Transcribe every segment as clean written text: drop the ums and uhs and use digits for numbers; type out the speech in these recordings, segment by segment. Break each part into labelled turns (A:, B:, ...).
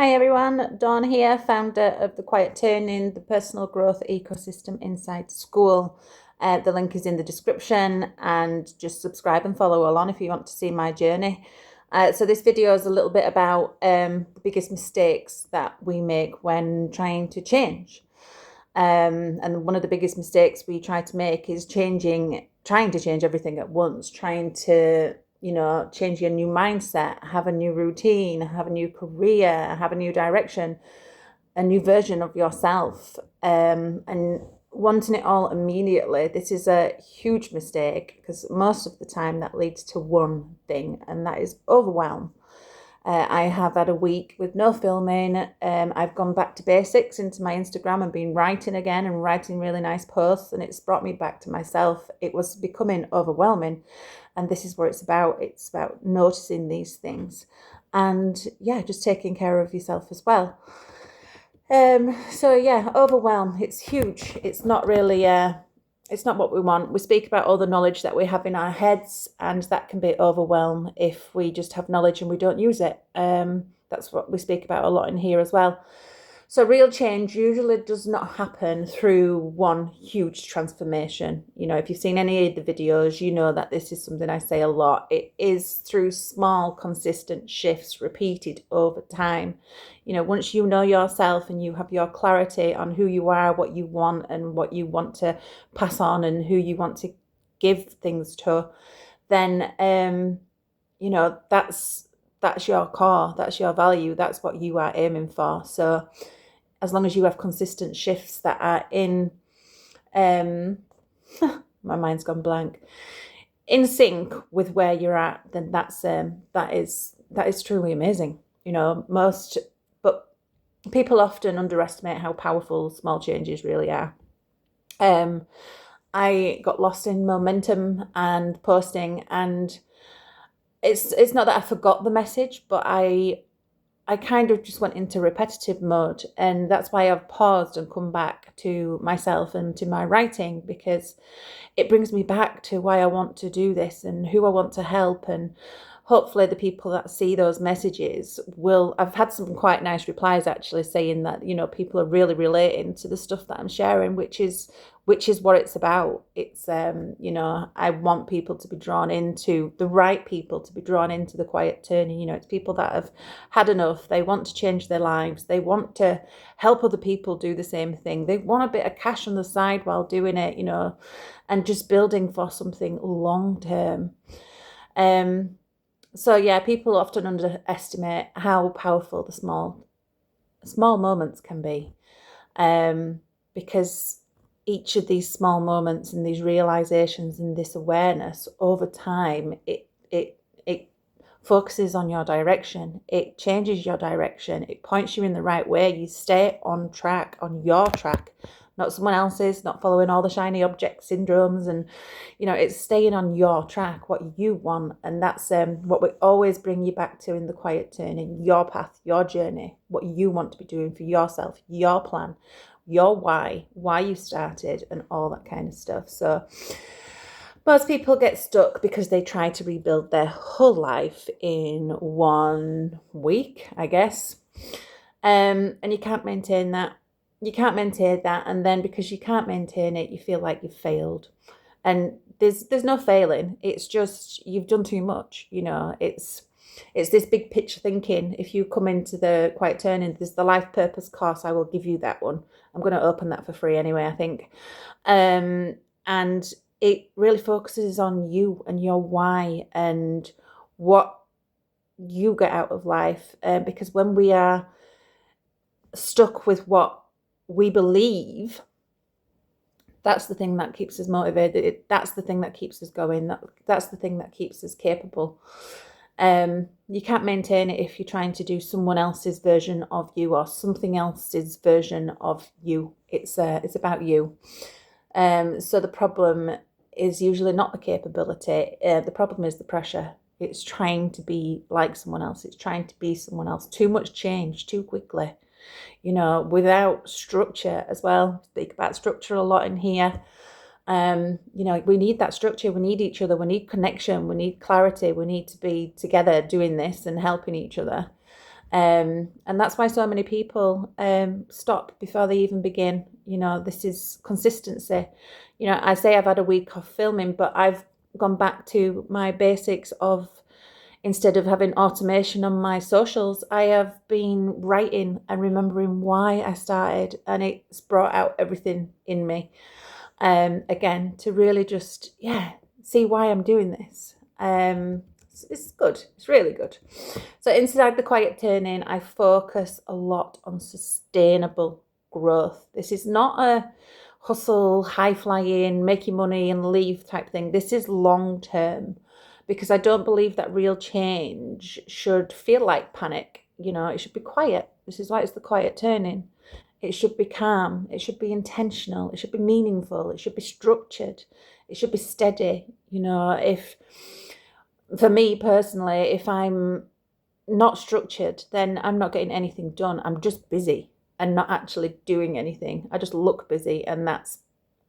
A: Hi everyone, Dawn here, founder of The Quiet Turning, the personal growth ecosystem inside school. The link is in the description, and just subscribe and follow along if you want to see my journey. So this video is a little bit about the biggest mistakes that we make when trying to change. And one of the biggest mistakes we try to make is trying to change everything at once, trying to change your new mindset, have a new routine, have a new career, have a new direction, a new version of yourself, and wanting it all immediately. This is a huge mistake because most of the time that leads to one thing, and that is overwhelm. I have had a week with no filming. I've gone back to basics into my Instagram and been writing again and writing really nice posts, and it's brought me back to myself. It was becoming overwhelming, and this is what it's about. It's about noticing these things and just taking care of yourself as well. Overwhelm, it's huge. It's not really it's not what we want. We speak about all the knowledge that we have in our heads, and that can be overwhelm if we just have knowledge and we don't use it. That's what we speak about a lot in here as well. So real change usually does not happen through one huge transformation. If you've seen any of the videos, you know that this is something I say a lot. It is through small, consistent shifts repeated over time. Once you know yourself and you have your clarity on who you are, what you want, and what you want to pass on, and who you want to give things to, then that's your core, that's your value, that's what you are aiming for. So as long as you have consistent shifts that are in my mind's gone blank, in sync with where you're at, then that is truly amazing. But people often underestimate how powerful small changes really are. I got lost in momentum and posting, and it's not that I forgot the message, but I kind of just went into repetitive mode, and that's why I've paused and come back to myself and to my writing, because it brings me back to why I want to do this and who I want to help. And hopefully the people that see those messages I've had some quite nice replies actually saying that, people are really relating to the stuff that I'm sharing, which is what it's about. It's, I want people to be drawn into the right people, to be drawn into the quiet turning. It's people that have had enough. They want to change their lives. They want to help other people do the same thing. They want a bit of cash on the side while doing it, and just building for something long term. People often underestimate how powerful the small moments can be, because each of these small moments and these realizations and this awareness over time, it focuses on your direction. It changes your direction. It points you in the right way. You stay on track, on your track, not someone else's, not following all the shiny object syndromes. And, it's staying on your track, what you want. And that's what we always bring you back to in the quiet turning, your path, your journey, what you want to be doing for yourself, your plan, your why you started, and all that kind of stuff. So most people get stuck because they try to rebuild their whole life in 1 week, I guess. And you can't maintain that. And then because you can't maintain it, you feel like you've failed. And there's no failing. It's just you've done too much. It's this big picture thinking. If you come into the Quiet Turning, there's the life purpose course. I will give you that one. I'm going to open that for free anyway, I think. And it really focuses on you and your why and what you get out of life. Because when we are stuck with what we believe, that's the thing that keeps us motivated. That's the thing that keeps us going. That's the thing that keeps us capable. You can't maintain it if you're trying to do someone else's version of you or something else's version of you. It's about you. So the problem is usually not the capability. The problem is the pressure. It's trying to be like someone else. It's trying to be someone else. Too much change too quickly, without structure as well. Speak about structure a lot in here. We need that structure. We need each other. We need connection. We need clarity. We need to be together doing this and helping each other. And that's why so many people stop before they even begin. This is consistency. I say I've had a week off filming, but I've gone back to my basics of, instead of having automation on my socials, I have been writing and remembering why I started, and it's brought out everything in me. Again, to really just, see why I'm doing this. It's good. It's really good. So inside the quiet turning, I focus a lot on sustainable growth. This is not a hustle, high flying, make your money and leave type thing. This is long term, because I don't believe that real change should feel like panic. It should be quiet. This is why it's the quiet turning. It should be calm. It should be intentional. It should be meaningful. It should be structured. It should be steady. If, for me personally, if I'm not structured, then I'm not getting anything done. I'm just busy and not actually doing anything. I just look busy, and that's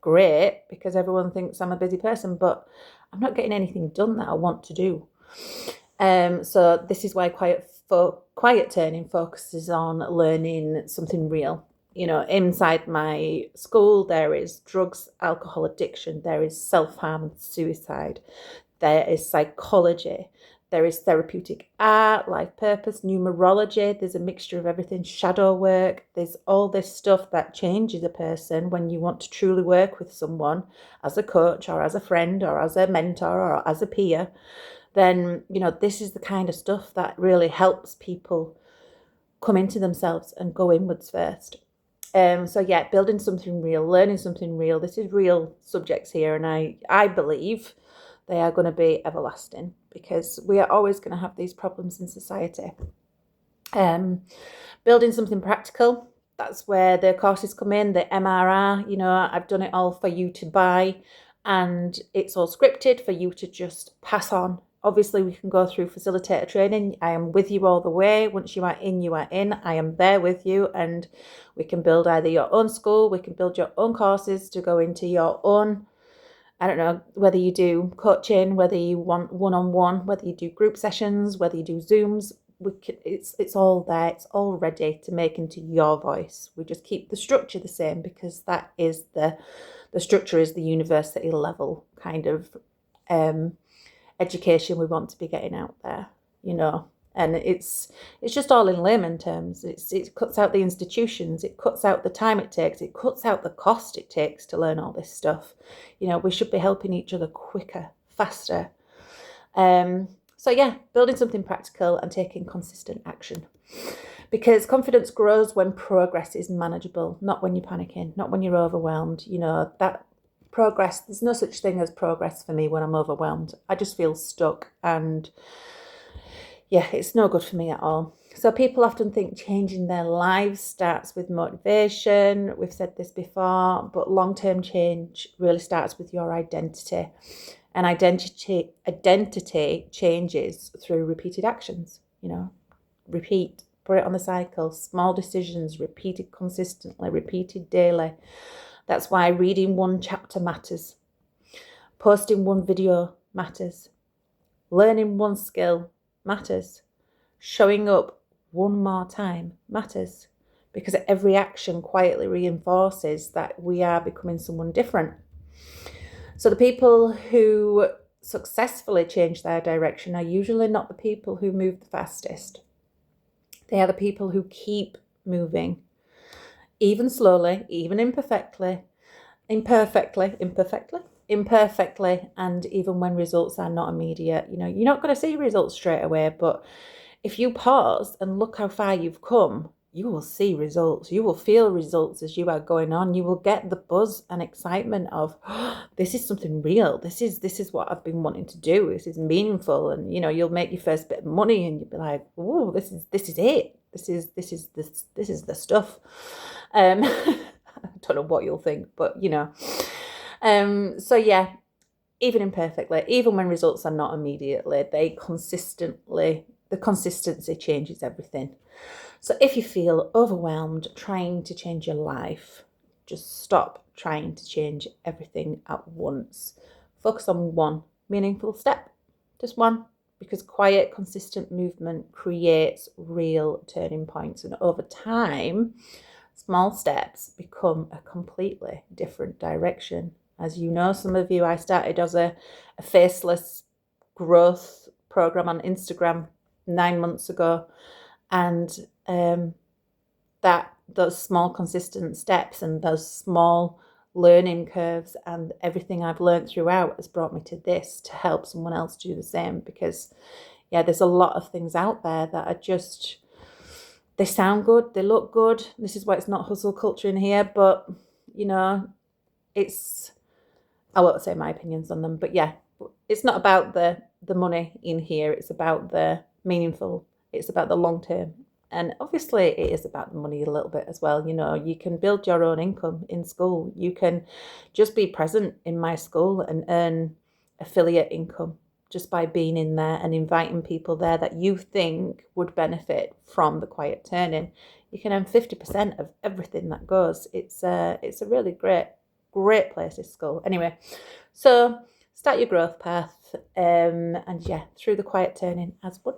A: great because everyone thinks I'm a busy person, but I'm not getting anything done that I want to do. So this is why quiet turning focuses on learning something real. Inside my school, there is drugs, alcohol addiction, there is self-harm and suicide, there is psychology, there is therapeutic art, life purpose, numerology. There's a mixture of everything, shadow work. There's all this stuff that changes a person when you want to truly work with someone as a coach or as a friend or as a mentor or as a peer. Then, this is the kind of stuff that really helps people come into themselves and go inwards first. Building something real, learning something real. This is real subjects here, and I believe they are going to be everlasting, because we are always going to have these problems in society. Building something practical, that's where the courses come in, the MRR. I've done it all for you to buy, and it's all scripted for you to just pass on. Obviously, we can go through facilitator training. I am with you all the way. Once you are in, you are in. I am there with you, and we can build either your own school, we can build your own courses to go into your own, I don't know, whether you do coaching, whether you want one-on-one, whether you do group sessions, whether you do Zooms. It's all there. It's all ready to make into your voice. We just keep the structure the same, because that is the structure is the university level kind of education we want to be getting out there, and it's just all in layman terms. It cuts out the institutions, it cuts out the time it takes, it cuts out the cost it takes to learn all this stuff. We should be helping each other quicker, faster. Building something practical and taking consistent action, because confidence grows when progress is manageable, not when you're panicking, not when you're overwhelmed. That progress, there's no such thing as progress for me when I'm overwhelmed. I just feel stuck, and it's no good for me at all. So people often think changing their lives starts with motivation. We've said this before, but long-term change really starts with your identity. And identity changes through repeated actions. Repeat, put it on the cycle. Small decisions, repeated consistently, repeated daily. That's why reading one chapter matters. Posting one video matters. Learning one skill matters. Showing up one more time matters, because every action quietly reinforces that we are becoming someone different. So the people who successfully change their direction are usually not the people who move the fastest. They are the people who keep moving, even slowly, even imperfectly, and even when results are not immediate. You're not going to see results straight away, but if you pause and look how far you've come, you will see results. You will feel results as you are going on. You will get the buzz and excitement of, this is something real. This is what I've been wanting to do. This is meaningful. And you'll make your first bit of money, and you'll be like, oh, this is it. This is the stuff. I don't know what you'll think, but even imperfectly, even when results are not immediately, the consistency changes everything. So if you feel overwhelmed trying to change your life, just stop trying to change everything at once. Focus on one meaningful step, just one. because quiet, consistent movement creates real turning points. And over time, small steps become a completely different direction. As you know, some of you, I started as a faceless growth program on Instagram 9 months ago. And that those small consistent steps and those small learning curves and everything I've learned throughout has brought me to this, to help someone else do the same. Because there's a lot of things out there that are just, they sound good, they look good. This is why it's not hustle culture in here, but it's, I won't say my opinions on them, but it's not about the money in here. It's about the meaningful. It's about the long term. And obviously it is about the money a little bit as well. You can build your own income in school. You can just be present in my school and earn affiliate income just by being in there and inviting people there that you think would benefit from the quiet turning. You can earn 50% of everything that goes. It's a really great place, this school. Anyway, so start your growth path, and through the quiet turning as one.